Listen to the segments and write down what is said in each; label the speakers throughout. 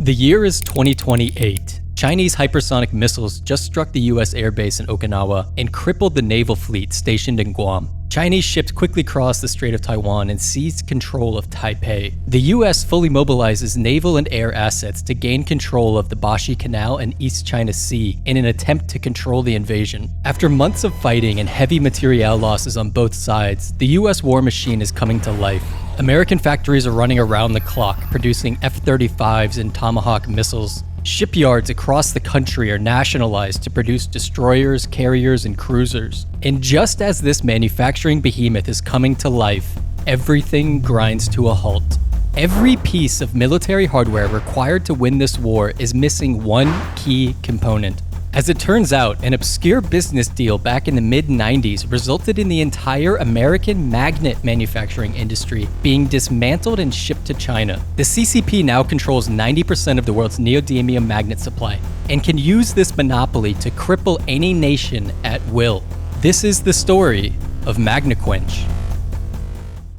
Speaker 1: The year is 2028. Chinese hypersonic missiles just struck the US airbase in Okinawa and crippled the naval fleet stationed in Guam. Chinese ships quickly crossed the Strait of Taiwan and seized control of Taipei. The US fully mobilizes naval and air assets to gain control of the Bashi Canal and East China Sea in an attempt to control the invasion. After months of fighting and heavy materiel losses on both sides, the US war machine is coming to life. American factories are running around the clock, producing F-35s and Tomahawk missiles. Shipyards across the country are nationalized to produce destroyers, carriers, and cruisers. And just as this manufacturing behemoth is coming to life, everything grinds to a halt. Every piece of military hardware required to win this war is missing one key component. As it turns out, an obscure business deal back in the mid-90s resulted in the entire American magnet manufacturing industry being dismantled and shipped to China. The CCP now controls 90% of the world's neodymium magnet supply and can use this monopoly to cripple any nation at will. This is the story of Magnequench.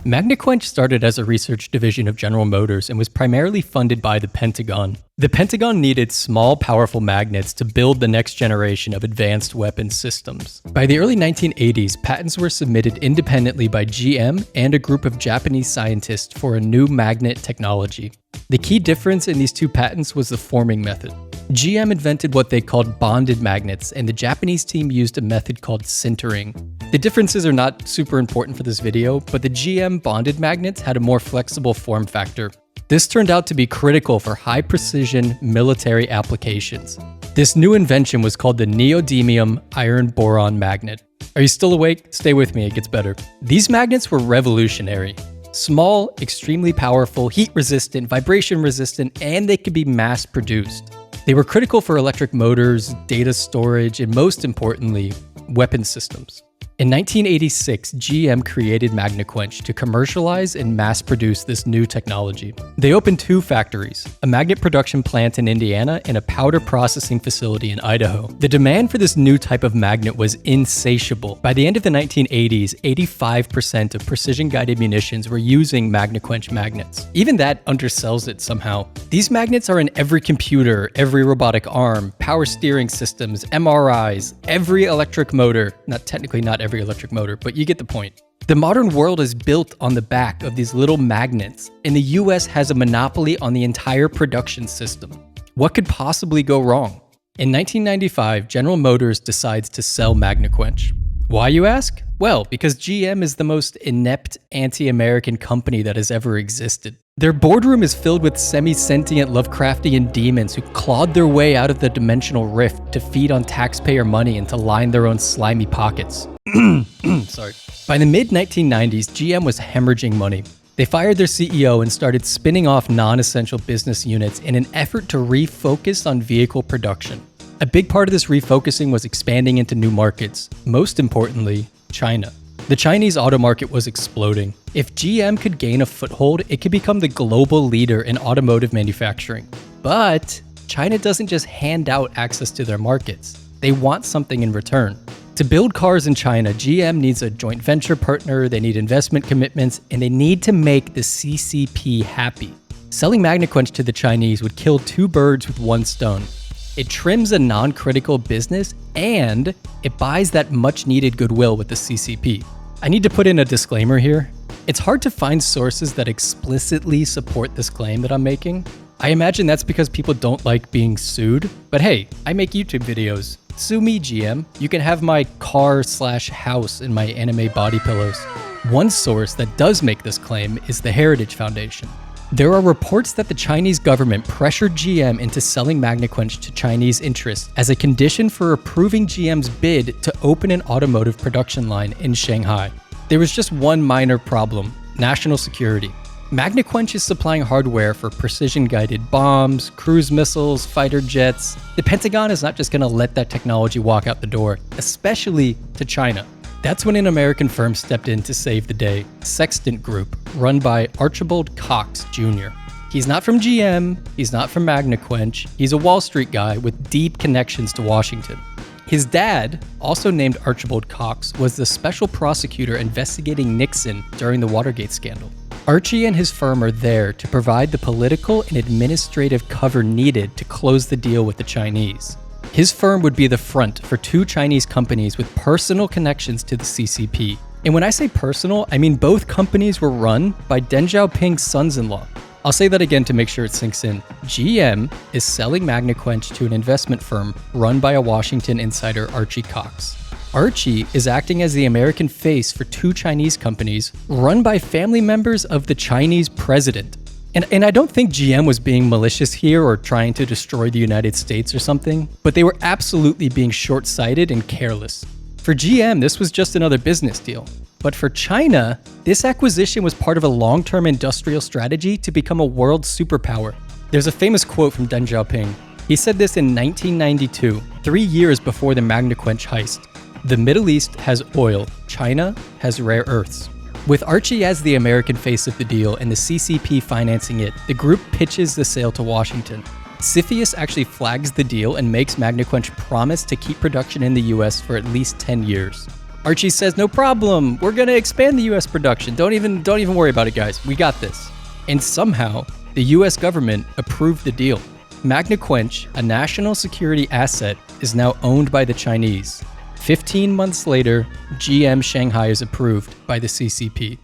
Speaker 1: Magnequench started as a research division of General Motors and was primarily funded by the Pentagon. The Pentagon needed small, powerful magnets to build the next generation of advanced weapons systems. By the early 1980s, patents were submitted independently by GM and a group of Japanese scientists for a new magnet technology. The key difference in these two patents was the forming method. GM invented what they called bonded magnets, and the Japanese team used a method called sintering. The differences are not super important for this video, but the GM bonded magnets had a more flexible form factor. This turned out to be critical for high-precision military applications. This new invention was called the neodymium iron boron magnet. Are you still awake? Stay with me, it gets better. These magnets were revolutionary. Small, extremely powerful, heat-resistant, vibration-resistant, and they could be mass-produced. They were critical for electric motors, data storage, and most importantly, weapon systems. In 1986, GM created Magnequench to commercialize and mass-produce this new technology. They opened two factories, a magnet production plant in Indiana and a powder processing facility in Idaho. The demand for this new type of magnet was insatiable. By the end of the 1980s, 85% of precision-guided munitions were using Magnequench magnets. Even that undersells it somehow. These magnets are in every computer, every robotic arm, power steering systems, MRIs, every electric motor. Not every electric motor, but you get the point. The modern world is built on the back of these little magnets, and the US has a monopoly on the entire production system. What could possibly go wrong? In 1995, General Motors decides to sell Magnequench. Why, you ask? Well, because GM is the most inept anti-American company that has ever existed. Their boardroom is filled with semi-sentient Lovecraftian demons who clawed their way out of the dimensional rift to feed on taxpayer money and to line their own slimy pockets. Sorry. By the mid-1990s, GM was hemorrhaging money. They fired their CEO and started spinning off non-essential business units in an effort to refocus on vehicle production. A big part of this refocusing was expanding into new markets, most importantly, China. The Chinese auto market was exploding. If GM could gain a foothold, it could become the global leader in automotive manufacturing. But China doesn't just hand out access to their markets. They want something in return. To build cars in China, GM needs a joint venture partner, they need investment commitments, and they need to make the CCP happy. Selling Magnequench to the Chinese would kill two birds with one stone. It trims a non-critical business, and it buys that much-needed goodwill with the CCP. I need to put in a disclaimer here. It's hard to find sources that explicitly support this claim that I'm making. I imagine that's because people don't like being sued, but hey, I make YouTube videos. Sue me, GM. You can have my car/house in my anime body pillows. One source that does make this claim is the Heritage Foundation. There are reports that the Chinese government pressured GM into selling Magnequench to Chinese interests as a condition for approving GM's bid to open an automotive production line in Shanghai. There was just one minor problem: national security. Magnequench is supplying hardware for precision-guided bombs, cruise missiles, fighter jets. The Pentagon is not just going to let that technology walk out the door, especially to China. That's when an American firm stepped in to save the day, Sextant Group, run by Archie Cox Jr. He's not from GM, he's not from Magnequench, he's a Wall Street guy with deep connections to Washington. His dad, also named Archie Cox, was the special prosecutor investigating Nixon during the Watergate scandal. Archie and his firm are there to provide the political and administrative cover needed to close the deal with the Chinese. His firm would be the front for 2 Chinese companies with personal connections to the CCP. And when I say personal, I mean both companies were run by Deng Xiaoping's sons-in-law. I'll say that again to make sure it sinks in. GM is selling Magnequench to an investment firm run by a Washington insider, Archie Cox. Archie is acting as the American face for 2 Chinese companies run by family members of the Chinese president. And I don't think GM was being malicious here or trying to destroy the United States or something, but they were absolutely being short-sighted and careless. For GM, this was just another business deal. But for China, this acquisition was part of a long-term industrial strategy to become a world superpower. There's a famous quote from Deng Xiaoping. He said this in 1992, 3 years before the Magnequench heist. The Middle East has oil, China has rare earths. With Archie as the American face of the deal and the CCP financing it, the group pitches the sale to Washington. CFIUS actually flags the deal and makes Magnequench promise to keep production in the US for at least 10 years. Archie says, "No problem, we're gonna expand the US production. Don't even worry about it, guys. We got this." And somehow, the US government approved the deal. Magnequench, a national security asset, is now owned by the Chinese. 15 months later, GM Shanghai is approved by the CCP.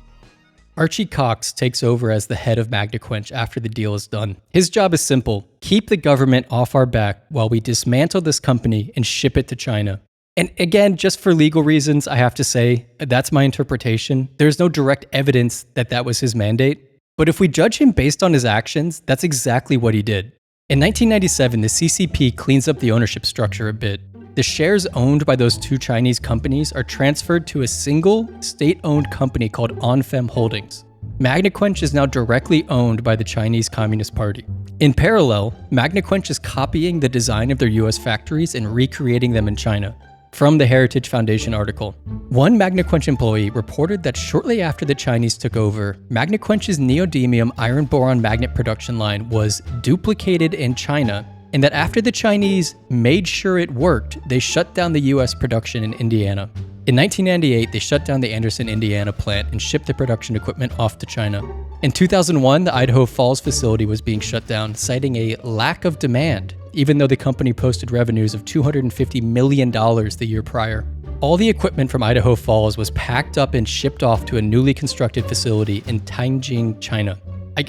Speaker 1: Archie Cox takes over as the head of Magnequench after the deal is done. His job is simple: keep the government off our back while we dismantle this company and ship it to China. And again, just for legal reasons, I have to say, that's my interpretation. There's no direct evidence that that was his mandate. But if we judge him based on his actions, that's exactly what he did. In 1997, the CCP cleans up the ownership structure a bit. The shares owned by those 2 Chinese companies are transferred to a single state-owned company called Onfem Holdings. Magnequench is now directly owned by the Chinese Communist Party. In parallel, Magnequench is copying the design of their US factories and recreating them in China. From the Heritage Foundation article, one Magnequench employee reported that shortly after the Chinese took over, Magnequench's neodymium iron boron magnet production line was duplicated in China, and that after the Chinese made sure it worked, they shut down the US production in Indiana. In 1998, they shut down the Anderson, Indiana plant and shipped the production equipment off to China. In 2001, the Idaho Falls facility was being shut down, citing a lack of demand, even though the company posted revenues of $250 million the year prior. All the equipment from Idaho Falls was packed up and shipped off to a newly constructed facility in Tianjin, China.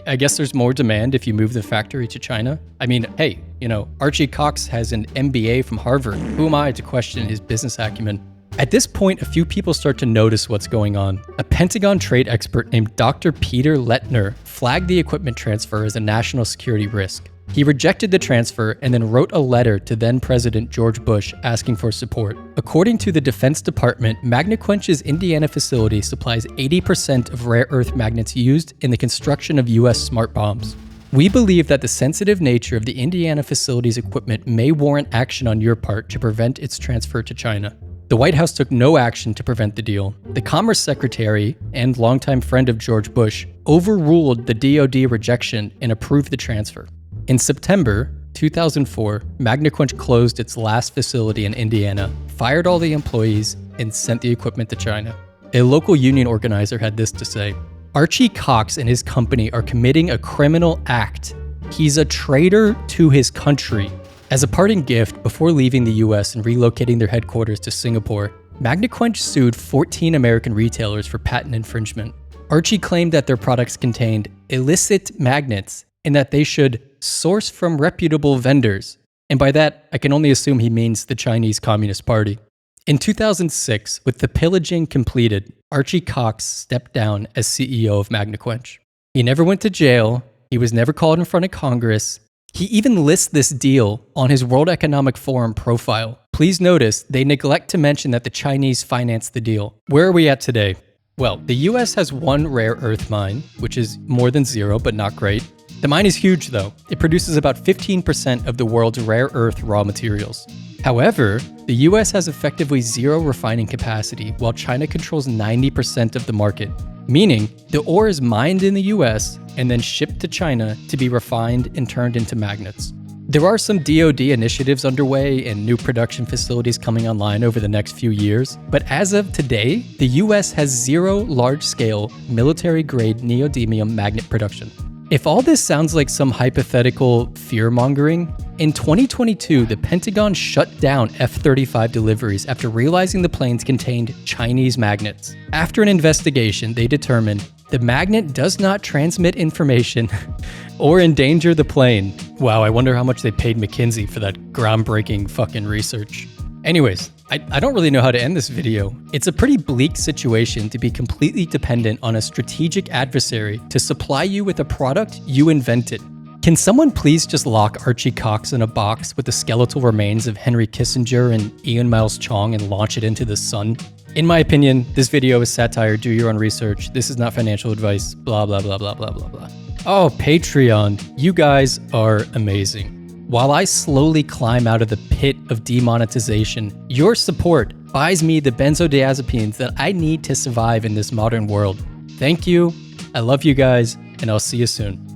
Speaker 1: I guess there's more demand if you move the factory to China. I mean, hey, Archie Cox has an MBA from Harvard. Who am I to question his business acumen? At this point, a few people start to notice what's going on. A Pentagon trade expert named Dr. Peter Lettner flagged the equipment transfer as a national security risk. He rejected the transfer and then wrote a letter to then-President George Bush asking for support. According to the Defense Department, Magnequench's Indiana facility supplies 80% of rare earth magnets used in the construction of US smart bombs. We believe that the sensitive nature of the Indiana facility's equipment may warrant action on your part to prevent its transfer to China. The White House took no action to prevent the deal. The Commerce Secretary and longtime friend of George Bush overruled the DoD rejection and approved the transfer. In September 2004, Magnequench closed its last facility in Indiana, fired all the employees, and sent the equipment to China. A local union organizer had this to say: "Archie Cox and his company are committing a criminal act. He's a traitor to his country." As a parting gift, before leaving the US and relocating their headquarters to Singapore, Magnequench sued 14 American retailers for patent infringement. Archie claimed that their products contained illicit magnets and that they should source from reputable vendors. And by that, I can only assume he means the Chinese Communist Party. In 2006, with the pillaging completed, Archie Cox stepped down as CEO of Magnequench. He never went to jail. He was never called in front of Congress. He even lists this deal on his World Economic Forum profile. Please notice, they neglect to mention that the Chinese financed the deal. Where are we at today? Well, the US has one rare earth mine, which is more than 0, but not great. The mine is huge though. It produces about 15% of the world's rare earth raw materials. However, the US has effectively 0 refining capacity, while China controls 90% of the market. Meaning, the ore is mined in the US and then shipped to China to be refined and turned into magnets. There are some DoD initiatives underway and new production facilities coming online over the next few years, but as of today, the US has 0 large-scale, military-grade neodymium magnet production. If all this sounds like some hypothetical fear-mongering, in 2022, the Pentagon shut down F-35 deliveries after realizing the planes contained Chinese magnets. After an investigation, they determined the magnet does not transmit information or endanger the plane. Wow, I wonder how much they paid McKinsey for that groundbreaking fucking research. Anyways, I don't really know how to end this video. It's a pretty bleak situation to be completely dependent on a strategic adversary to supply you with a product you invented. Can someone please just lock Archie Cox in a box with the skeletal remains of Henry Kissinger and Ian Miles Chong and launch it into the sun? In my opinion, this video is satire. Do your own research. This is not financial advice. Blah, blah, blah, blah, blah, blah, blah. Oh, Patreon. You guys are amazing. While I slowly climb out of the pit of demonetization, your support buys me the benzodiazepines that I need to survive in this modern world. Thank you. I love you guys, and I'll see you soon.